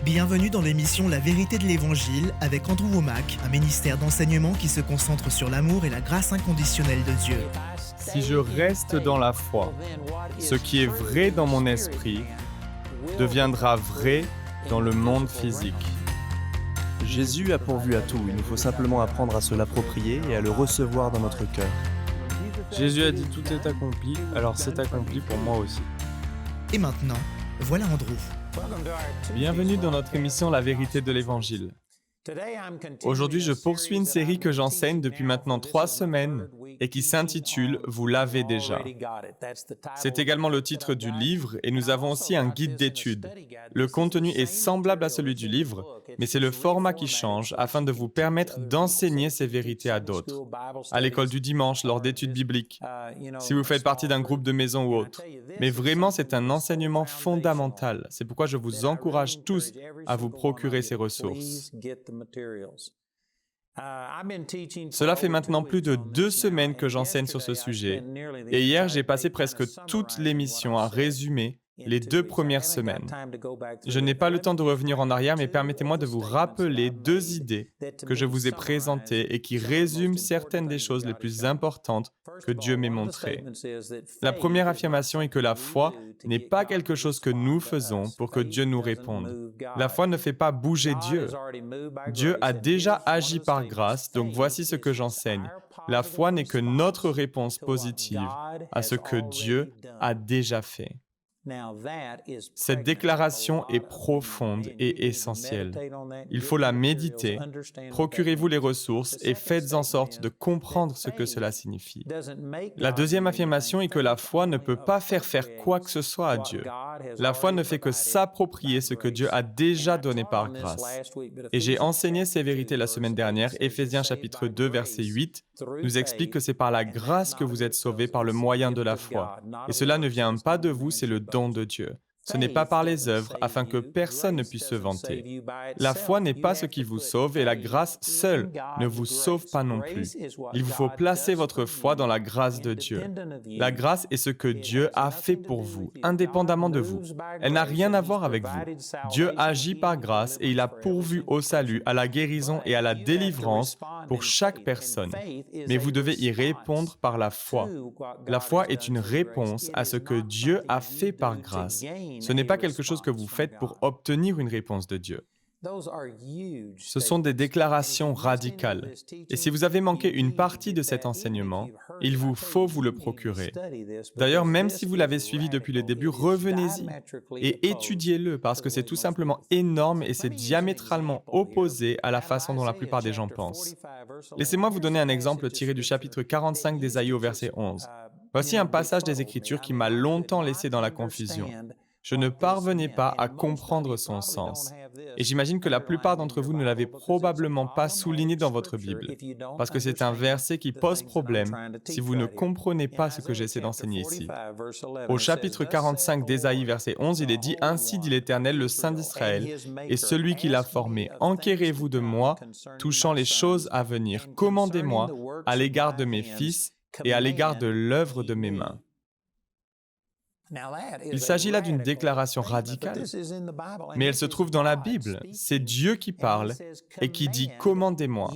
Bienvenue dans l'émission La vérité de l'Évangile avec Andrew Womack, un ministère d'enseignement qui se concentre sur l'amour et la grâce inconditionnelle de Dieu. Si je reste dans la foi, ce qui est vrai dans mon esprit deviendra vrai dans le monde physique. Jésus a pourvu à tout, il nous faut simplement apprendre à se l'approprier et à le recevoir dans notre cœur. Jésus a dit tout est accompli, alors c'est accompli pour moi aussi. Et maintenant, voilà Andrew. Bienvenue dans notre émission La vérité de l'Évangile. Aujourd'hui, je poursuis une série que j'enseigne depuis maintenant 3 semaines et qui s'intitule « Vous l'avez déjà ». C'est également le titre du livre et nous avons aussi un guide d'études. Le contenu est semblable à celui du livre, mais c'est le format qui change afin de vous permettre d'enseigner ces vérités à d'autres, à l'école du dimanche, lors d'études bibliques, si vous faites partie d'un groupe de maison ou autre. Mais vraiment, c'est un enseignement fondamental. C'est pourquoi je vous encourage tous à vous procurer ces ressources. Cela fait maintenant plus de 2 semaines que j'enseigne sur ce sujet, et hier j'ai passé presque toute l'émission à résumer les 2 premières semaines. Je n'ai pas le temps de revenir en arrière, mais permettez-moi de vous rappeler 2 idées que je vous ai présentées et qui résument certaines des choses les plus importantes que Dieu m'ait montrées. La première affirmation est que la foi n'est pas quelque chose que nous faisons pour que Dieu nous réponde. La foi ne fait pas bouger Dieu. Dieu a déjà agi par grâce, donc voici ce que j'enseigne. La foi n'est que notre réponse positive à ce que Dieu a déjà fait. Cette déclaration est profonde et essentielle. Il faut la méditer, procurez-vous les ressources et faites en sorte de comprendre ce que cela signifie. La deuxième affirmation est que la foi ne peut pas faire quoi que ce soit à Dieu. La foi ne fait que s'approprier ce que Dieu a déjà donné par grâce. Et j'ai enseigné ces vérités la semaine dernière. Éphésiens chapitre 2, verset 8 nous explique que c'est par la grâce que vous êtes sauvés par le moyen de la foi. Et cela ne vient pas de vous, c'est le don de Dieu. Ce n'est pas par les œuvres, afin que personne ne puisse se vanter. La foi n'est pas ce qui vous sauve et la grâce seule ne vous sauve pas non plus. Il vous faut placer votre foi dans la grâce de Dieu. La grâce est ce que Dieu a fait pour vous, indépendamment de vous. Elle n'a rien à voir avec vous. Dieu agit par grâce et il a pourvu au salut, à la guérison et à la délivrance pour chaque personne. Mais vous devez y répondre par la foi. La foi est une réponse à ce que Dieu a fait par grâce. Ce n'est pas quelque chose que vous faites pour obtenir une réponse de Dieu. Ce sont des déclarations radicales. Et si vous avez manqué une partie de cet enseignement, il vous faut vous le procurer. D'ailleurs, même si vous l'avez suivi depuis le début, revenez-y et étudiez-le parce que c'est tout simplement énorme et c'est diamétralement opposé à la façon dont la plupart des gens pensent. Laissez-moi vous donner un exemple tiré du chapitre 45 d'Ésaïe au verset 11. Voici un passage des Écritures qui m'a longtemps laissé dans la confusion. Je ne parvenais pas à comprendre son sens. Et j'imagine que la plupart d'entre vous ne l'avez probablement pas souligné dans votre Bible, parce que c'est un verset qui pose problème si vous ne comprenez pas ce que j'essaie d'enseigner ici. Au chapitre 45 d'Ésaïe, verset 11, il est dit « Ainsi dit l'Éternel, le Saint d'Israël, et celui qui l'a formé, enquérez-vous de moi, touchant les choses à venir, commandez-moi à l'égard de mes fils et à l'égard de l'œuvre de mes mains. » Il s'agit là d'une déclaration radicale, mais elle se trouve dans la Bible. C'est Dieu qui parle et qui dit « Commandez-moi ».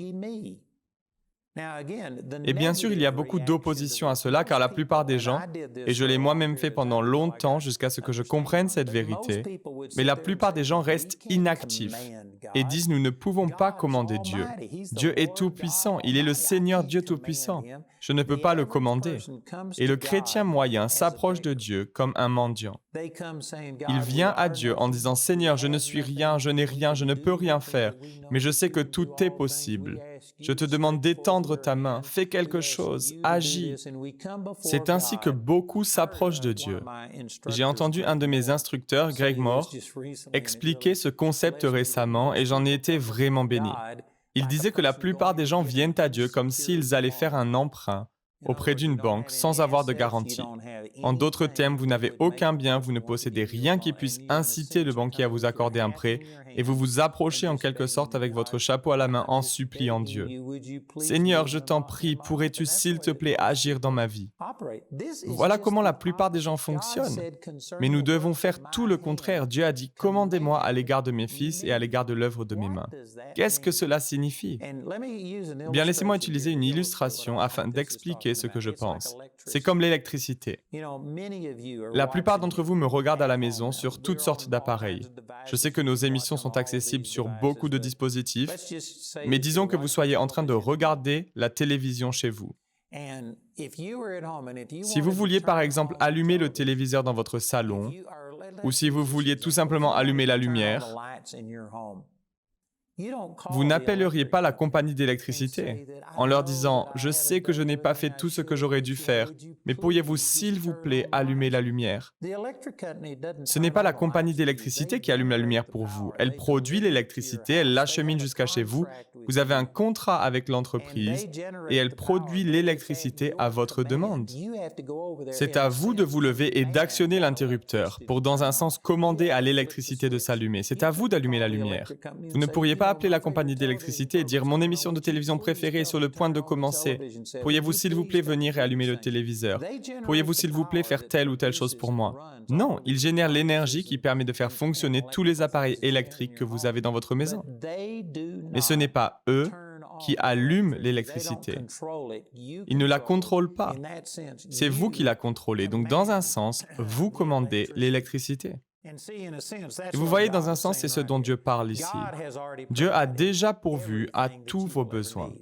Et bien sûr, il y a beaucoup d'opposition à cela, car la plupart des gens, et je l'ai moi-même fait pendant longtemps jusqu'à ce que je comprenne cette vérité, mais la plupart des gens restent inactifs et disent « Nous ne pouvons pas commander Dieu. Dieu est tout-puissant, il est le Seigneur Dieu tout-puissant. Je ne peux pas le commander. » Et le chrétien moyen s'approche de Dieu comme un mendiant. Il vient à Dieu en disant « Seigneur, je ne suis rien, je n'ai rien, je ne peux rien faire, mais je sais que tout est possible. Je te demande d'étendre ta main, fais quelque chose, agis. » C'est ainsi que beaucoup s'approchent de Dieu. J'ai entendu un de mes instructeurs, Greg Moore, expliquer ce concept récemment et j'en ai été vraiment béni. Il disait que la plupart des gens viennent à Dieu comme s'ils allaient faire un emprunt auprès d'une banque sans avoir de garantie. En d'autres termes, vous n'avez aucun bien, vous ne possédez rien qui puisse inciter le banquier à vous accorder un prêt, et vous vous approchez en quelque sorte avec votre chapeau à la main en suppliant Dieu. Seigneur, je t'en prie, pourrais-tu s'il te plaît agir dans ma vie? Voilà comment la plupart des gens fonctionnent. Mais nous devons faire tout le contraire. Dieu a dit, commandez-moi à l'égard de mes fils et à l'égard de l'œuvre de mes mains. Qu'est-ce que cela signifie? Bien, laissez-moi utiliser une illustration afin d'expliquer ce que je pense. C'est comme l'électricité. La plupart d'entre vous me regardent à la maison sur toutes sortes d'appareils. Je sais que nos émissions sont accessibles sur beaucoup de dispositifs, mais disons que vous soyez en train de regarder la télévision chez vous. Si vous vouliez par exemple allumer le téléviseur dans votre salon, ou si vous vouliez tout simplement allumer la lumière, vous n'appelleriez pas la compagnie d'électricité en leur disant « Je sais que je n'ai pas fait tout ce que j'aurais dû faire, mais pourriez-vous s'il vous plaît allumer la lumière ?» Ce n'est pas la compagnie d'électricité qui allume la lumière pour vous. Elle produit l'électricité, elle l'achemine jusqu'à chez vous. Vous avez un contrat avec l'entreprise et elle produit l'électricité à votre demande. C'est à vous de vous lever et d'actionner l'interrupteur pour, dans un sens, commander à l'électricité de s'allumer. C'est à vous d'allumer la lumière. Vous ne pourriez pas appeler la compagnie d'électricité et dire « Mon émission de télévision préférée est sur le point de commencer. Pourriez-vous s'il vous plaît venir et allumer le téléviseur? Pourriez-vous s'il vous plaît faire telle ou telle chose pour moi? » Non, ils génèrent l'énergie qui permet de faire fonctionner tous les appareils électriques que vous avez dans votre maison. Mais ce n'est pas eux qui allument l'électricité. Ils ne la contrôlent pas. C'est vous qui la contrôlez. Donc, dans un sens, vous commandez l'électricité. Et vous voyez, dans un sens, c'est ce dont Dieu parle ici. Dieu a déjà pourvu à tous vos besoins.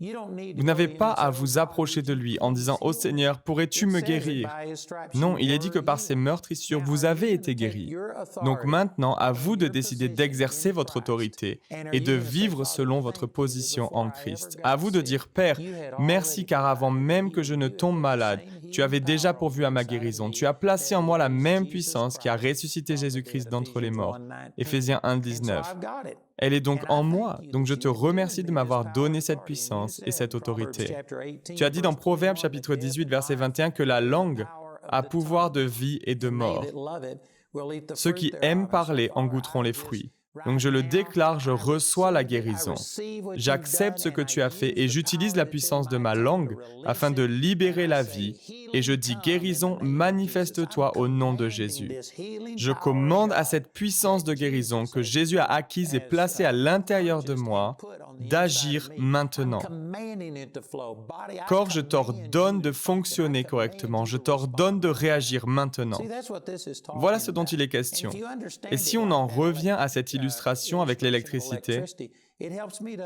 Vous n'avez pas à vous approcher de lui en disant « Ô Seigneur, pourrais-tu me guérir ?» Non, il est dit que par ses meurtrissures, vous avez été guéris. Donc maintenant, à vous de décider d'exercer votre autorité et de vivre selon votre position en Christ. À vous de dire « Père, merci car avant même que je ne tombe malade, tu avais déjà pourvu à ma guérison. Tu as placé en moi la même puissance qui a ressuscité Jésus-Christ d'entre les morts. » Éphésiens 1, 19. Elle est donc en moi, donc je te remercie de m'avoir donné cette puissance et cette autorité. Tu as dit dans Proverbes chapitre 18, verset 21 que la langue a pouvoir de vie et de mort. Ceux qui aiment parler en goûteront les fruits. Donc je le déclare, je reçois la guérison. J'accepte ce que tu as fait et j'utilise la puissance de ma langue afin de libérer la vie. Et je dis guérison, manifeste-toi au nom de Jésus. Je commande à cette puissance de guérison que Jésus a acquise et placée à l'intérieur de moi d'agir maintenant. Corps, je t'ordonne de fonctionner correctement. Je t'ordonne de réagir maintenant. Voilà ce dont il est question. Et si on en revient à cette illustration avec l'électricité,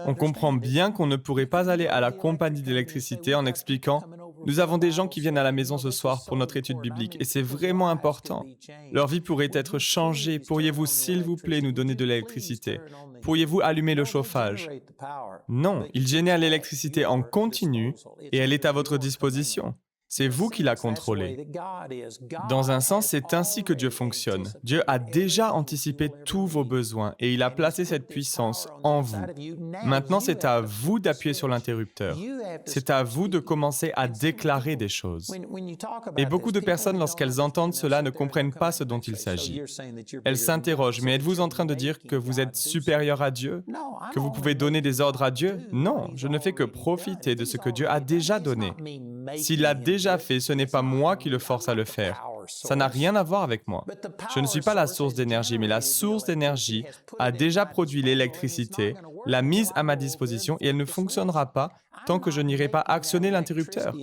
on comprend bien qu'on ne pourrait pas aller à la compagnie d'électricité en expliquant « Nous avons des gens qui viennent à la maison ce soir pour notre étude biblique et c'est vraiment important. Leur vie pourrait être changée. Pourriez-vous, s'il vous plaît, nous donner de l'électricité? Pourriez-vous allumer le chauffage? » Non, ils génèrent l'électricité en continu et elle est à votre disposition. C'est vous qui la contrôlez. Dans un sens, c'est ainsi que Dieu fonctionne. Dieu a déjà anticipé tous vos besoins et il a placé cette puissance en vous. Maintenant, c'est à vous d'appuyer sur l'interrupteur. C'est à vous de commencer à déclarer des choses. Et beaucoup de personnes, lorsqu'elles entendent cela, ne comprennent pas ce dont il s'agit. Elles s'interrogent, mais êtes-vous en train de dire que vous êtes supérieur à Dieu? Que vous pouvez donner des ordres à Dieu? Non, je ne fais que profiter de ce que Dieu a déjà donné. S'il l'a déjà fait, ce n'est pas moi qui le force à le faire. Ça n'a rien à voir avec moi. Je ne suis pas la source d'énergie, mais la source d'énergie a déjà produit l'électricité, l'a mise à ma disposition et elle ne fonctionnera pas tant que je n'irai pas actionner l'interrupteur.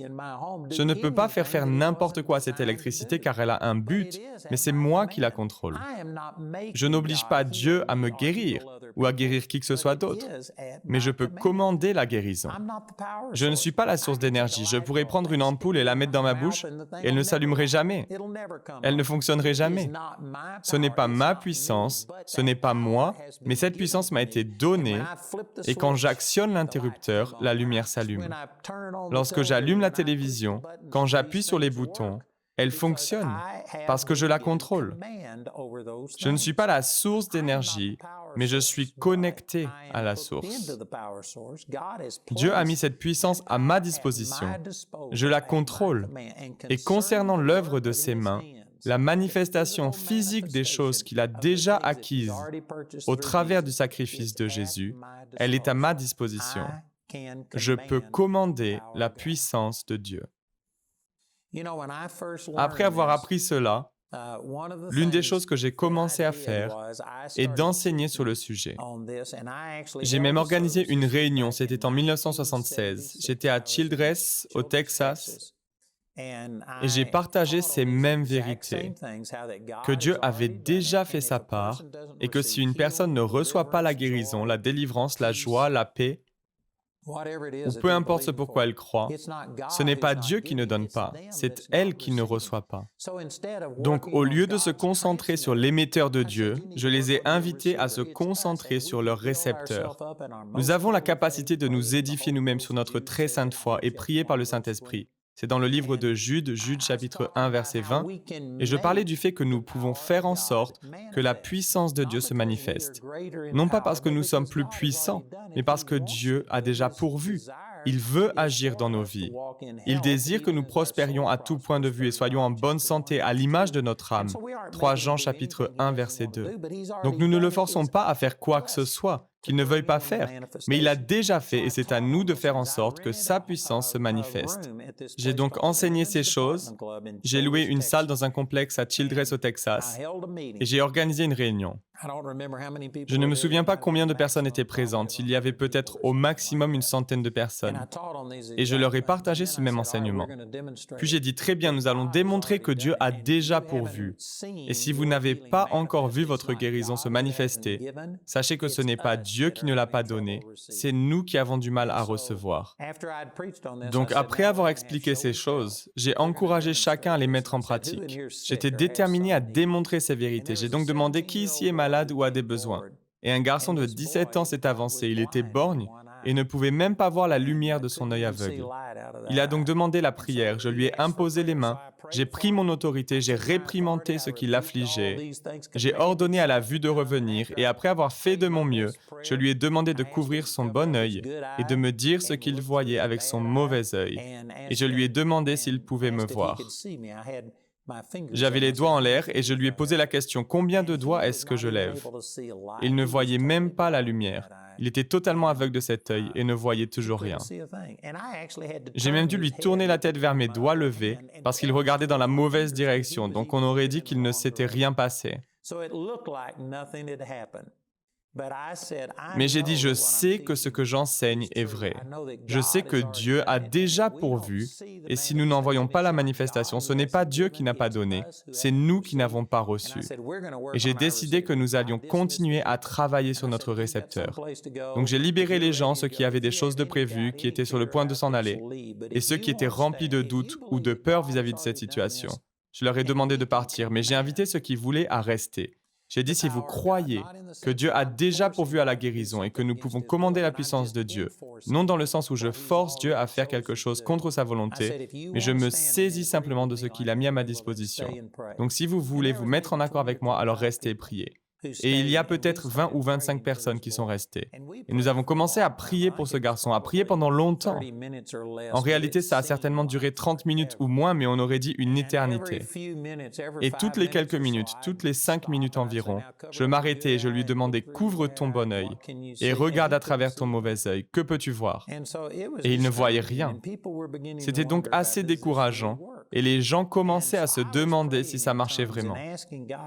Je ne peux pas faire n'importe quoi à cette électricité car elle a un but, mais c'est moi qui la contrôle. Je n'oblige pas Dieu à me guérir ou à guérir qui que ce soit d'autre, mais je peux commander la guérison. Je ne suis pas la source d'énergie. Je pourrais prendre une ampoule et la mettre dans ma bouche et elle ne s'allumerait jamais. Elle ne fonctionnerait jamais. Ce n'est pas ma puissance, ce n'est pas moi, mais cette puissance m'a été donnée et quand j'actionne l'interrupteur, la lumière s'allume. Lorsque j'allume la télévision, quand j'appuie sur les boutons, Elle fonctionne parce que je la contrôle. Je ne suis pas la source d'énergie, mais je suis connecté à la source. Dieu a mis cette puissance à ma disposition. Je la contrôle. Et concernant l'œuvre de ses mains, la manifestation physique des choses qu'il a déjà acquises au travers du sacrifice de Jésus, elle est à ma disposition. Je peux commander la puissance de Dieu. Après avoir appris cela, l'une des choses que j'ai commencé à faire est d'enseigner sur le sujet. J'ai même organisé une réunion, c'était en 1976. J'étais à Childress, au Texas, et j'ai partagé ces mêmes vérités, que Dieu avait déjà fait sa part, et que si une personne ne reçoit pas la guérison, la délivrance, la joie, la paix, ou peu importe ce pourquoi elle croit, ce n'est pas Dieu qui ne donne pas, c'est elle qui ne reçoit pas. Donc, au lieu de se concentrer sur l'émetteur de Dieu, je les ai invités à se concentrer sur leur récepteur. Nous avons la capacité de nous édifier nous-mêmes sur notre très sainte foi et prier par le Saint-Esprit. C'est dans le livre de Jude, chapitre 1, verset 20, et je parlais du fait que nous pouvons faire en sorte que la puissance de Dieu se manifeste. Non pas parce que nous sommes plus puissants, mais parce que Dieu a déjà pourvu. Il veut agir dans nos vies. Il désire que nous prospérions à tout point de vue et soyons en bonne santé à l'image de notre âme. 3 Jean, chapitre 1, verset 2. Donc nous ne le forçons pas à faire quoi que ce soit qu'il ne veuille pas faire, mais il a déjà fait et c'est à nous de faire en sorte que sa puissance se manifeste. J'ai donc enseigné ces choses, j'ai loué une salle dans un complexe à Childress au Texas et j'ai organisé une réunion. Je ne me souviens pas combien de personnes étaient présentes, il y avait peut-être au maximum une centaine de personnes. Et je leur ai partagé ce même enseignement. Puis j'ai dit, très bien, nous allons démontrer que Dieu a déjà pourvu. Et si vous n'avez pas encore vu votre guérison se manifester, sachez que ce n'est pas Dieu qui ne l'a pas donné, c'est nous qui avons du mal à recevoir. Donc après avoir expliqué ces choses, j'ai encouragé chacun à les mettre en pratique. J'étais déterminé à démontrer ces vérités. J'ai donc demandé qui ici est malade ou a des besoins. Et un garçon de 17 ans s'est avancé, il était borgne et ne pouvait même pas voir la lumière de son œil aveugle. Il a donc demandé la prière, je lui ai imposé les mains, j'ai pris mon autorité, j'ai réprimandé ce qui l'affligeait, j'ai ordonné à la vue de revenir et après avoir fait de mon mieux, je lui ai demandé de couvrir son bon œil et de me dire ce qu'il voyait avec son mauvais œil. Et je lui ai demandé s'il pouvait me voir. J'avais les doigts en l'air et je lui ai posé la question « Combien de doigts est-ce que je lève ?» Il ne voyait même pas la lumière. Il était totalement aveugle de cet œil et ne voyait toujours rien. J'ai même dû lui tourner la tête vers mes doigts levés parce qu'il regardait dans la mauvaise direction, donc on aurait dit qu'il ne s'était rien passé. Mais j'ai dit, je sais que ce que j'enseigne est vrai. Je sais que Dieu a déjà pourvu, et si nous n'en voyons pas la manifestation, ce n'est pas Dieu qui n'a pas donné, c'est nous qui n'avons pas reçu. Et j'ai décidé que nous allions continuer à travailler sur notre récepteur. Donc j'ai libéré les gens, ceux qui avaient des choses de prévues, qui étaient sur le point de s'en aller, et ceux qui étaient remplis de doutes ou de peur vis-à-vis de cette situation. Je leur ai demandé de partir, mais j'ai invité ceux qui voulaient à rester. J'ai dit, si vous croyez que Dieu a déjà pourvu à la guérison et que nous pouvons commander la puissance de Dieu, non dans le sens où je force Dieu à faire quelque chose contre sa volonté, mais je me saisis simplement de ce qu'il a mis à ma disposition. Donc si vous voulez vous mettre en accord avec moi, alors restez et priez. Et il y a peut-être 20 ou 25 personnes qui sont restées. Et nous avons commencé à prier pour ce garçon, à prier pendant longtemps. En réalité, ça a certainement duré 30 minutes ou moins, mais on aurait dit une éternité. Et toutes les quelques minutes, toutes les 5 minutes environ, je m'arrêtais et je lui demandais « Couvre ton bon œil et regarde à travers ton mauvais œil. Que peux-tu voir ?» Et il ne voyait rien. C'était donc assez décourageant. Et les gens commençaient à se demander si ça marchait vraiment.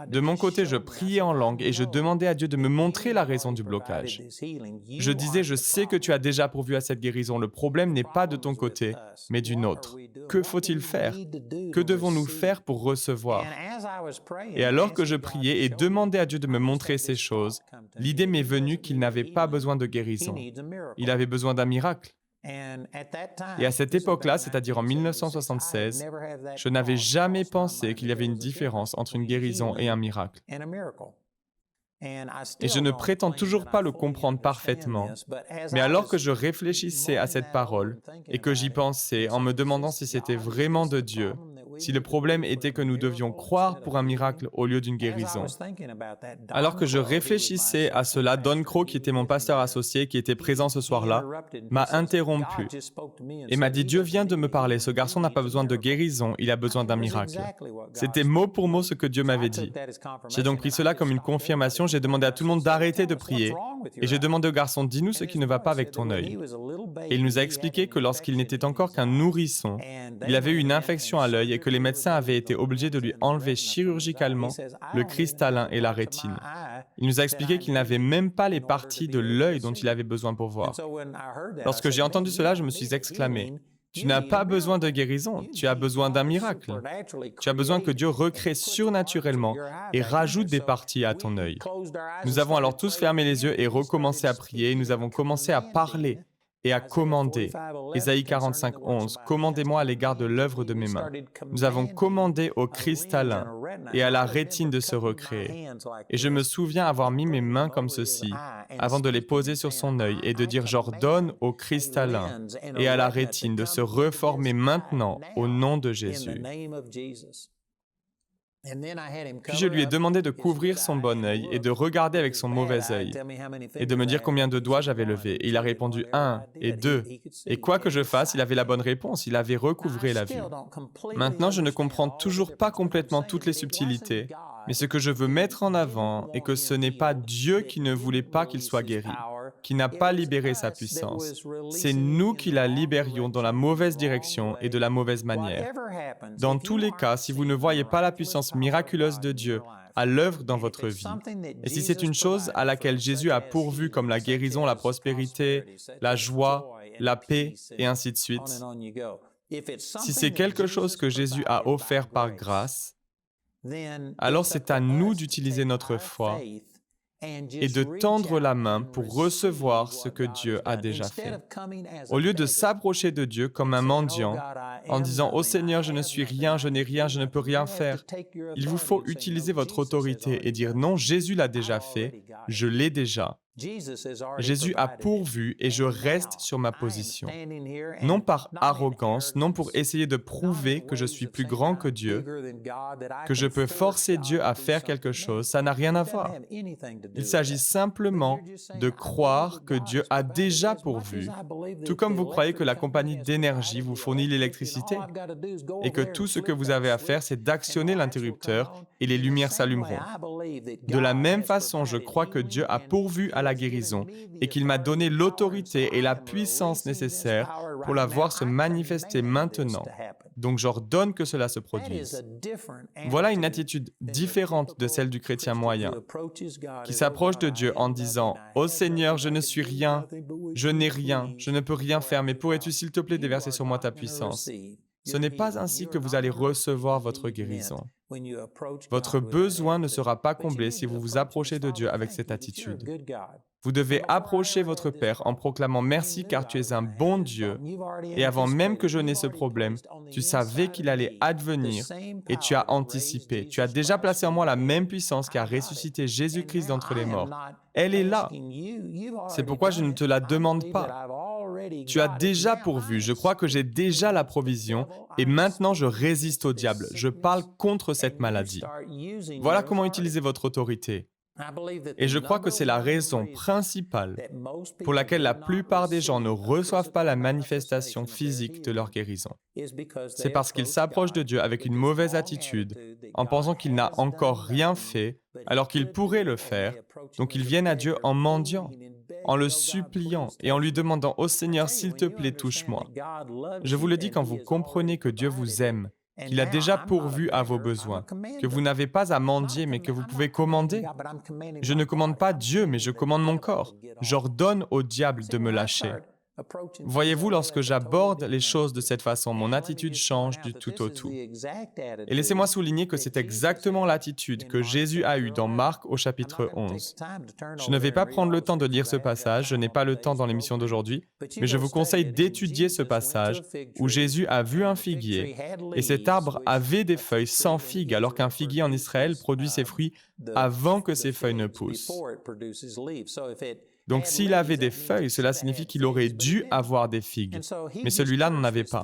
De mon côté, je priais en langue et je demandais à Dieu de me montrer la raison du blocage. Je disais, je sais que tu as déjà pourvu à cette guérison, le problème n'est pas de ton côté, mais du nôtre. Que faut-il faire? Que devons-nous faire pour recevoir? Et alors que je priais et demandais à Dieu de me montrer ces choses, l'idée m'est venue qu'il n'avait pas besoin de guérison. Il avait besoin d'un miracle. Et à cette époque-là, c'est-à-dire en 1976, je n'avais jamais pensé qu'il y avait une différence entre une guérison et un miracle. Et je ne prétends toujours pas le comprendre parfaitement, mais alors que je réfléchissais à cette parole et que j'y pensais en me demandant si c'était vraiment de Dieu, si le problème était que nous devions croire pour un miracle au lieu d'une guérison. Alors que je réfléchissais à cela, Don Crow, qui était mon pasteur associé, qui était présent ce soir-là, m'a interrompu et m'a dit « Dieu vient de me parler, ce garçon n'a pas besoin de guérison, il a besoin d'un miracle. » C'était mot pour mot ce que Dieu m'avait dit. J'ai donc pris cela comme une confirmation, j'ai demandé à tout le monde d'arrêter de prier et j'ai demandé au garçon « Dis-nous ce qui ne va pas avec ton œil. » Et il nous a expliqué que lorsqu'il n'était encore qu'un nourrisson, il avait eu une infection à l'œil et que les médecins avaient été obligés de lui enlever chirurgicalement le cristallin et la rétine. Il nous a expliqué qu'il n'avait même pas les parties de l'œil dont il avait besoin pour voir. Lorsque j'ai entendu cela, je me suis exclamé « Tu n'as pas besoin de guérison, tu as besoin d'un miracle. Tu as besoin que Dieu recrée surnaturellement et rajoute des parties à ton œil. » Nous avons alors tous fermé les yeux et recommencé à prier. Nous avons commencé à parler et à commander. Ésaïe 45, 11, « Commandez-moi à l'égard de l'œuvre de mes mains. » Nous avons commandé au cristallin et à la rétine de se recréer. Et je me souviens avoir mis mes mains comme ceci, avant de les poser sur son œil et de dire « J'ordonne au cristallin et à la rétine de se reformer maintenant au nom de Jésus. » Puis je lui ai demandé de couvrir son bon œil et de regarder avec son mauvais œil et de me dire combien de doigts j'avais levés. Et il a répondu 1 et 2. Et quoi que je fasse, il avait la bonne réponse, il avait recouvré la vue. Maintenant, je ne comprends toujours pas complètement toutes les subtilités, mais ce que je veux mettre en avant est que ce n'est pas Dieu qui ne voulait pas qu'il soit guéri, qui n'a pas libéré sa puissance. C'est nous qui la libérions dans la mauvaise direction et de la mauvaise manière. Dans tous les cas, si vous ne voyez pas la puissance miraculeuse de Dieu à l'œuvre dans votre vie, et si c'est une chose à laquelle Jésus a pourvu comme la guérison, la prospérité, la joie, la paix et ainsi de suite, si c'est quelque chose que Jésus a offert par grâce, alors c'est à nous d'utiliser notre foi et de tendre la main pour recevoir ce que Dieu a déjà fait. Au lieu de s'approcher de Dieu comme un mendiant, en disant « Ô Seigneur, je ne suis rien, je n'ai rien, je ne peux rien faire », il vous faut utiliser votre autorité et dire « Non, Jésus l'a déjà fait, je l'ai déjà. Jésus a pourvu et je reste sur ma position. Non par arrogance, non pour essayer de prouver que je suis plus grand que Dieu, que je peux forcer Dieu à faire quelque chose, ça n'a rien à voir. Il s'agit simplement de croire que Dieu a déjà pourvu, tout comme vous croyez que la compagnie d'énergie vous fournit l'électricité et que tout ce que vous avez à faire, c'est d'actionner l'interrupteur et les lumières s'allumeront. De la même façon, je crois que Dieu a pourvu à la guérison et qu'il m'a donné l'autorité et la puissance nécessaires pour la voir se manifester maintenant. Donc j'ordonne que cela se produise. Voilà une attitude différente de celle du chrétien moyen, qui s'approche de Dieu en disant « Ô Seigneur, je ne suis rien, je n'ai rien, je ne peux rien faire, mais pourrais-tu s'il te plaît déverser sur moi ta puissance ?» Ce n'est pas ainsi que vous allez recevoir votre guérison. Votre besoin ne sera pas comblé si vous vous approchez de Dieu avec cette attitude. Vous devez approcher votre Père en proclamant « Merci car tu es un bon Dieu. Et avant même que je n'ai ce problème, tu savais qu'il allait advenir et tu as anticipé. Tu as déjà placé en moi la même puissance qui a ressuscité Jésus-Christ d'entre les morts. Elle est là. C'est pourquoi je ne te la demande pas. Tu as déjà pourvu. Je crois que j'ai déjà la provision et maintenant je résiste au diable. Je parle contre cette maladie. » Voilà comment utiliser votre autorité. Et je crois que c'est la raison principale pour laquelle la plupart des gens ne reçoivent pas la manifestation physique de leur guérison. C'est parce qu'ils s'approchent de Dieu avec une mauvaise attitude, en pensant qu'il n'a encore rien fait, alors qu'il pourrait le faire. Donc ils viennent à Dieu en mendiant, en le suppliant et en lui demandant « Ô Seigneur, s'il te plaît, touche-moi. » Je vous le dis quand vous comprenez que Dieu vous aime, qu'il a déjà pourvu à vos besoins, que vous n'avez pas à mendier, mais que vous pouvez commander. Je ne commande pas Dieu, mais je commande mon corps. J'ordonne au diable de me lâcher. Voyez-vous, lorsque j'aborde les choses de cette façon, mon attitude change du tout au tout. Et laissez-moi souligner que c'est exactement l'attitude que Jésus a eue dans Marc au chapitre 11. Je ne vais pas prendre le temps de lire ce passage, je n'ai pas le temps dans l'émission d'aujourd'hui, mais je vous conseille d'étudier ce passage où Jésus a vu un figuier et cet arbre avait des feuilles sans figues, alors qu'un figuier en Israël produit ses fruits avant que ses feuilles ne poussent. Donc s'il avait des feuilles, cela signifie qu'il aurait dû avoir des figues. Mais celui-là n'en avait pas.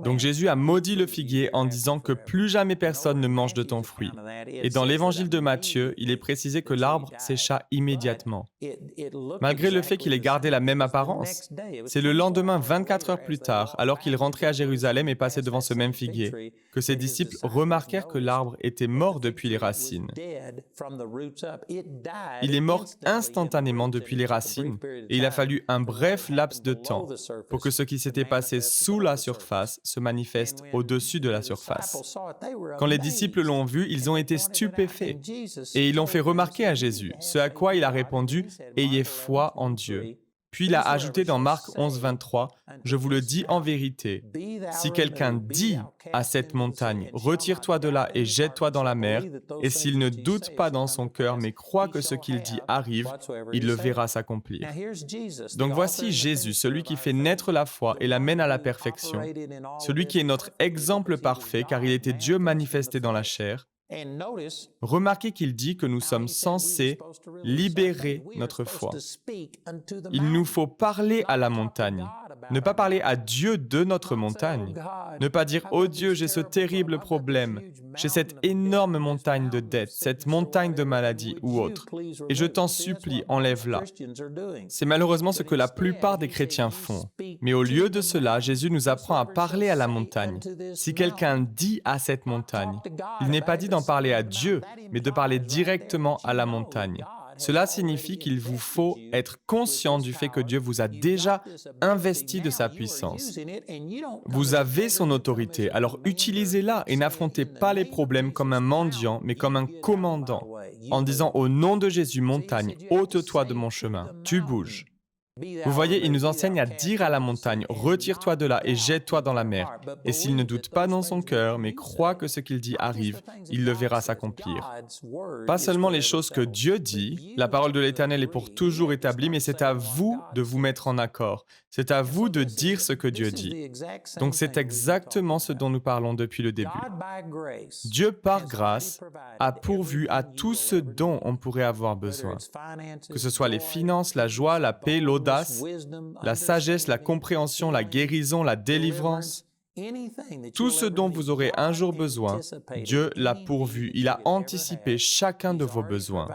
Donc Jésus a maudit le figuier en disant que plus jamais personne ne mange de ton fruit. Et dans l'évangile de Matthieu, il est précisé que l'arbre sécha immédiatement. Malgré le fait qu'il ait gardé la même apparence, c'est le lendemain, 24 heures plus tard, alors qu'il rentrait à Jérusalem et passait devant ce même figuier, que ses disciples remarquèrent que l'arbre était mort depuis les racines. Il est mort instantanément depuis les racines et il a fallu un bref laps de temps pour que ce qui s'était passé sous la surface se manifeste au-dessus de la surface. Quand les disciples l'ont vu, ils ont été stupéfaits et ils l'ont fait remarquer à Jésus, ce à quoi il a répondu « Ayez foi en Dieu ». Puis il a ajouté dans Marc 11, 23, « Je vous le dis en vérité, si quelqu'un dit à cette montagne, « Retire-toi de là et jette-toi dans la mer », et s'il ne doute pas dans son cœur, mais croit que ce qu'il dit arrive, il le verra s'accomplir. » Donc voici Jésus, celui qui fait naître la foi et la mène à la perfection, celui qui est notre exemple parfait, car il était Dieu manifesté dans la chair. Remarquez qu'il dit que nous sommes censés libérer notre foi. Il nous faut parler à la montagne, ne pas parler à Dieu de notre montagne, ne pas dire « Oh Dieu, j'ai ce terrible problème, j'ai cette énorme montagne de dettes, cette montagne de maladie ou autre, et je t'en supplie, enlève-la. » C'est malheureusement ce que la plupart des chrétiens font. Mais au lieu de cela, Jésus nous apprend à parler à la montagne. Si quelqu'un dit à cette montagne, il n'est pas dit d'en parler à Dieu, mais de parler directement à la montagne. Cela signifie qu'il vous faut être conscient du fait que Dieu vous a déjà investi de sa puissance. Vous avez son autorité, alors utilisez-la et n'affrontez pas les problèmes comme un mendiant, mais comme un commandant, en disant « Au nom de Jésus, montagne, ôte-toi de mon chemin, tu bouges. » Vous voyez, il nous enseigne à dire à la montagne, « Retire-toi de là et jette-toi dans la mer. » Et s'il ne doute pas dans son cœur, mais croit que ce qu'il dit arrive, il le verra s'accomplir. Pas seulement les choses que Dieu dit, la parole de l'Éternel est pour toujours établie, mais c'est à vous de vous mettre en accord. C'est à vous de dire ce que Dieu dit. Donc c'est exactement ce dont nous parlons depuis le début. Dieu, par grâce, a pourvu à tout ce dont on pourrait avoir besoin. Que ce soit les finances, la joie, la paix, l'audace, la sagesse, la compréhension, la guérison, la délivrance. Tout ce dont vous aurez un jour besoin, Dieu l'a pourvu. Il a anticipé chacun de vos besoins.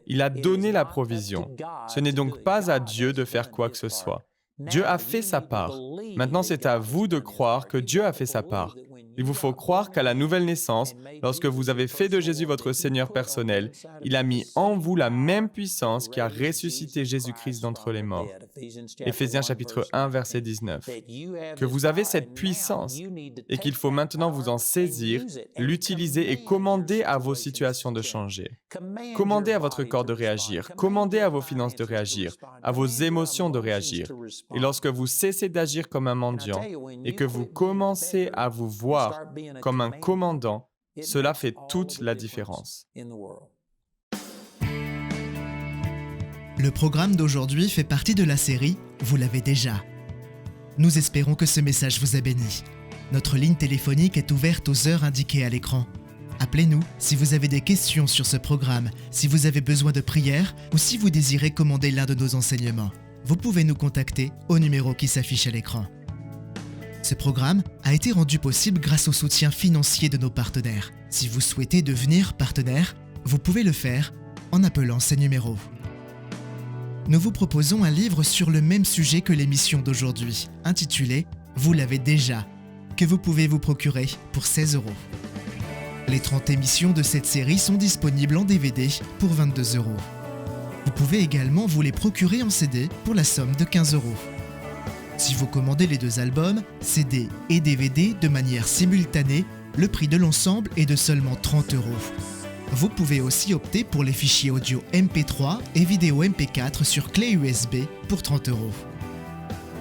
Il a donné la provision. Ce n'est donc pas à Dieu de faire quoi que ce soit. Dieu a fait sa part. Maintenant, c'est à vous de croire que Dieu a fait sa part. Il vous faut croire qu'à la nouvelle naissance, lorsque vous avez fait de Jésus votre Seigneur personnel, il a mis en vous la même puissance qui a ressuscité Jésus-Christ d'entre les morts. Éphésiens chapitre 1, verset 19. Que vous avez cette puissance et qu'il faut maintenant vous en saisir, l'utiliser et commander à vos situations de changer. Commandez à votre corps de réagir, commandez à vos finances de réagir, à vos émotions de réagir. Et lorsque vous cessez d'agir comme un mendiant et que vous commencez à vous voir comme un commandant, cela fait toute la différence. Le programme d'aujourd'hui fait partie de la série « Vous l'avez déjà ». Nous espérons que ce message vous a béni. Notre ligne téléphonique est ouverte aux heures indiquées à l'écran. Appelez-nous si vous avez des questions sur ce programme, si vous avez besoin de prière ou si vous désirez commander l'un de nos enseignements. Vous pouvez nous contacter au numéro qui s'affiche à l'écran. Ce programme a été rendu possible grâce au soutien financier de nos partenaires. Si vous souhaitez devenir partenaire, vous pouvez le faire en appelant ces numéros. Nous vous proposons un livre sur le même sujet que l'émission d'aujourd'hui, intitulé « Vous l'avez déjà », que vous pouvez vous procurer pour 16 €. Les 30 émissions de cette série sont disponibles en DVD pour 22 €. Vous pouvez également vous les procurer en CD pour la somme de 15 €. Si vous commandez les 2 albums, CD et DVD de manière simultanée, le prix de l'ensemble est de seulement 30 €. Vous pouvez aussi opter pour les fichiers audio MP3 et vidéo MP4 sur clé USB pour 30 €.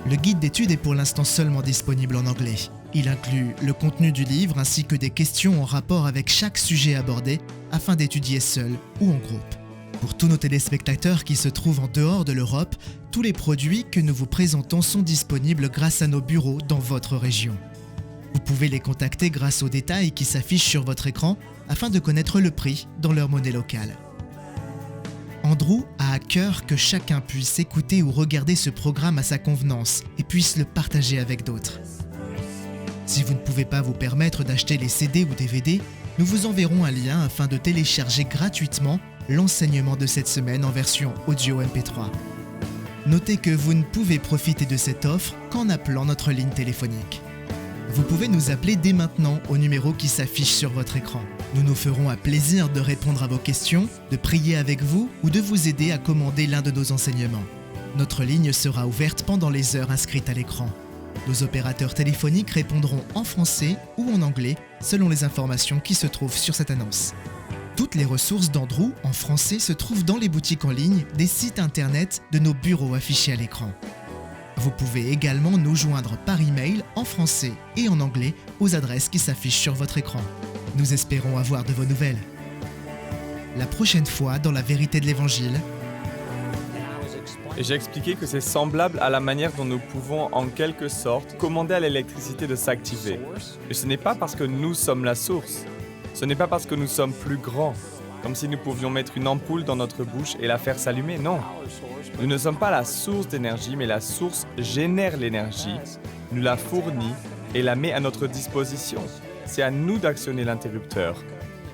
Le guide d'étude est pour l'instant seulement disponible en anglais. Il inclut le contenu du livre ainsi que des questions en rapport avec chaque sujet abordé afin d'étudier seul ou en groupe. Pour tous nos téléspectateurs qui se trouvent en dehors de l'Europe, tous les produits que nous vous présentons sont disponibles grâce à nos bureaux dans votre région. Vous pouvez les contacter grâce aux détails qui s'affichent sur votre écran afin de connaître le prix dans leur monnaie locale. Andrew a à cœur que chacun puisse écouter ou regarder ce programme à sa convenance et puisse le partager avec d'autres. Si vous ne pouvez pas vous permettre d'acheter les CD ou DVD, nous vous enverrons un lien afin de télécharger gratuitement l'enseignement de cette semaine en version audio MP3. Notez que vous ne pouvez profiter de cette offre qu'en appelant notre ligne téléphonique. Vous pouvez nous appeler dès maintenant au numéro qui s'affiche sur votre écran. Nous nous ferons un plaisir de répondre à vos questions, de prier avec vous ou de vous aider à commander l'un de nos enseignements. Notre ligne sera ouverte pendant les heures inscrites à l'écran. Nos opérateurs téléphoniques répondront en français ou en anglais selon les informations qui se trouvent sur cette annonce. Toutes les ressources d'Andrew en français se trouvent dans les boutiques en ligne des sites internet de nos bureaux affichés à l'écran. Vous pouvez également nous joindre par email en français et en anglais aux adresses qui s'affichent sur votre écran. Nous espérons avoir de vos nouvelles. La prochaine fois, dans la vérité de l'Évangile, Et j'ai expliqué que c'est semblable à la manière dont nous pouvons, en quelque sorte, commander à l'électricité de s'activer. Et ce n'est pas parce que nous sommes la source. Ce n'est pas parce que nous sommes plus grands, comme si nous pouvions mettre une ampoule dans notre bouche et la faire s'allumer. Non. Nous ne sommes pas la source d'énergie, mais la source génère l'énergie, nous la fournit et la met à notre disposition. C'est à nous d'actionner l'interrupteur.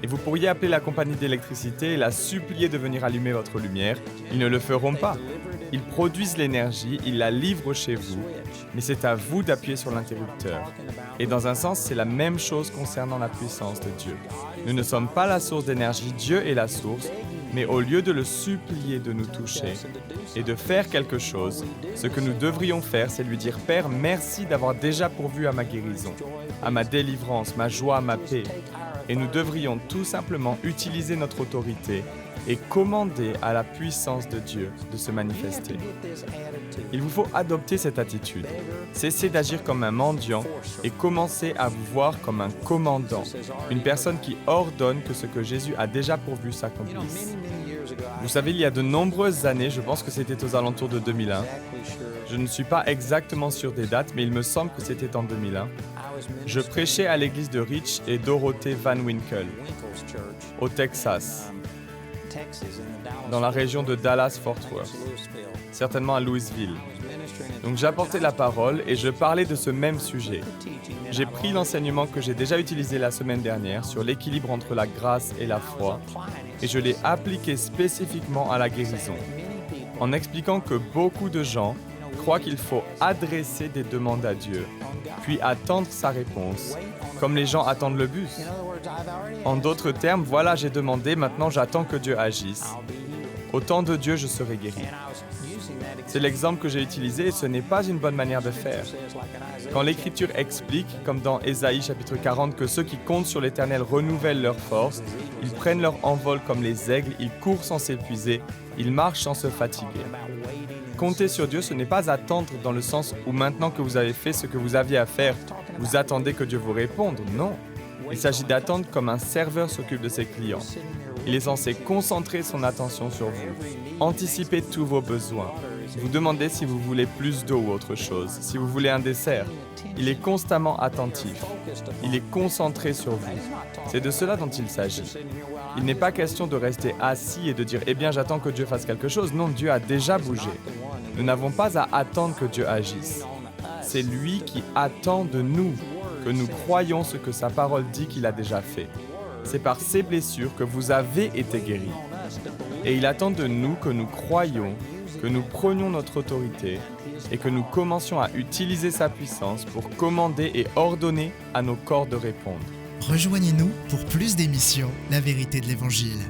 Et vous pourriez appeler la compagnie d'électricité et la supplier de venir allumer votre lumière. Ils ne le feront pas. Ils produisent l'énergie, ils la livrent chez vous, mais c'est à vous d'appuyer sur l'interrupteur. Et dans un sens, c'est la même chose concernant la puissance de Dieu. Nous ne sommes pas la source d'énergie, Dieu est la source, mais au lieu de le supplier de nous toucher et de faire quelque chose, ce que nous devrions faire, c'est lui dire « Père, merci d'avoir déjà pourvu à ma guérison, à ma délivrance, ma joie, ma paix. » Et nous devrions tout simplement utiliser notre autorité et commander à la puissance de Dieu de se manifester. Il vous faut adopter cette attitude. Cessez d'agir comme un mendiant et commencez à vous voir comme un commandant, une personne qui ordonne que ce que Jésus a déjà pourvu s'accomplisse. Vous savez, il y a de nombreuses années, je pense que c'était aux alentours de 2001, je ne suis pas exactement sûr des dates, mais il me semble que c'était en 2001, je prêchais à l'église de Rich et Dorothée Van Winkle, au Texas, dans la région de Dallas-Fort Worth, certainement à Louisville. Donc j'apportais la parole et je parlais de ce même sujet. J'ai pris l'enseignement que j'ai déjà utilisé la semaine dernière sur l'équilibre entre la grâce et la foi et je l'ai appliqué spécifiquement à la guérison, en expliquant que beaucoup de gens croient qu'il faut adresser des demandes à Dieu, puis attendre sa réponse, comme les gens attendent le bus. En d'autres termes, voilà, j'ai demandé, maintenant j'attends que Dieu agisse. Au temps de Dieu, je serai guéri. C'est l'exemple que j'ai utilisé et ce n'est pas une bonne manière de faire. Quand l'Écriture explique, comme dans Ésaïe chapitre 40, que ceux qui comptent sur l'Éternel renouvellent leur force, ils prennent leur envol comme les aigles, ils courent sans s'épuiser, ils marchent sans se fatiguer. Compter sur Dieu, ce n'est pas attendre dans le sens où maintenant que vous avez fait ce que vous aviez à faire, vous attendez que Dieu vous réponde. Non. Il s'agit d'attendre comme un serveur s'occupe de ses clients. Il est censé concentrer son attention sur vous, anticiper tous vos besoins, vous demander si vous voulez plus d'eau ou autre chose, si vous voulez un dessert. Il est constamment attentif. Il est concentré sur vous. C'est de cela dont il s'agit. Il n'est pas question de rester assis et de dire « Eh bien, j'attends que Dieu fasse quelque chose ». Non, Dieu a déjà bougé. Nous n'avons pas à attendre que Dieu agisse. C'est lui qui attend de nous que nous croyons ce que sa parole dit qu'il a déjà fait. C'est par ses blessures que vous avez été guéris. Et il attend de nous que nous croyions, que nous prenions notre autorité et que nous commencions à utiliser sa puissance pour commander et ordonner à nos corps de répondre. Rejoignez-nous pour plus d'émissions La vérité de l'Évangile.